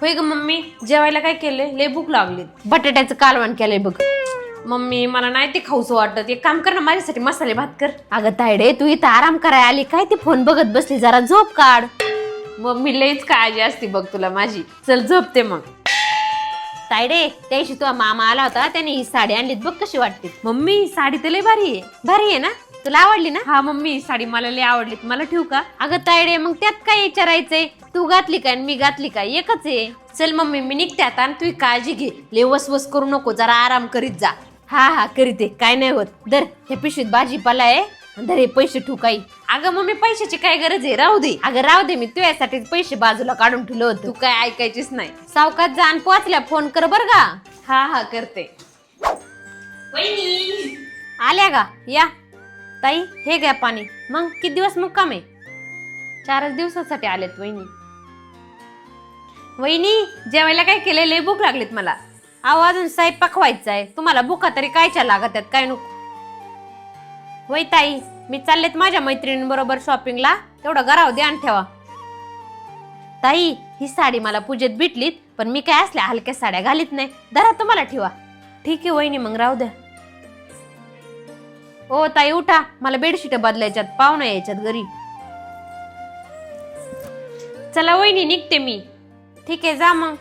होय ग मम्मी, जेवायला काय केलंय? लय भूक लागली. बटाट्याचं कालवण केलंय बघ. मम्मी मला नाही ते खाऊच वाटत. एक काम कर ना, माझ्यासाठी मसाले भात कर. अगं तायडे, तू इथं आराम करायला आली काय? ती फोन बघत बसली, जरा झोप काढ. मम्मी लईच काळजी असते बघ तुला माझी. चल झोपते मग. तायडे, त्याशी तुझा मामा आला होता, त्याने ही साडी आणलीत बघ कशी वाटते. मम्मी साडी तर लय भारी आहे. भारी आहे ना? तुला आवडली ना? हा मम्मी, साडी मला लय आवडली. मला ठेवू का? अगं तायडे, मग त्यात काय विचारायचंय? तू घातली काय आणि मी घातली काय, एकच आहे. चल मम्मी, मी निघते आता आणि तू काळजी घे. लय वसवस करू नको, जरा आराम करीत जा. हा हा करीते, काय नाही होत. दर हे पिशवीत भाजीपाला आहे, दर हे पैसे ठेवू काही. अगं मम्मी, पैशाची काय गरज आहे? राहू दे. अगं राहू दे, मी तुझ्यासाठी पैसे बाजूला काढून ठेवलं होतं. तू काय ऐकायचीच नाही. सावकाश जाण, पोहोचल्या फोन कर बर का. हा हा करते. वहिनी आल्या का? या ताई, हे घ्या पाणी. मग किती दिवस मुक्काम आहे? 4 दिवसासाठी आलेत वहिनी. वहिनी जेवायला काय केलंय? लय भूक लागलीत मला. अहो अजून स्वयंपाक व्हायचा आहे. तुम्हाला भुका तरी कायच्या लागत आहेत काय नको. वय ताई, मी चाललेत माझ्या मैत्रिणींबरोबर शॉपिंगला, तेवढं घरावर ध्यान ठेवा. ताई, ही साडी मला पूजेत भेटलीत, पण मी काय असल्या हलक्या साड्या घालीत नाही. जरा तुम्हाला ठेवा. ठीक आहे वहिनी, मग राहू द्या. ओ ताई उठा, मला बेडशीट बदलायच्यात, पाहुणे यायच्यात घरी. चला वहिनी, निघते मी. ठीक आहे, जा मग.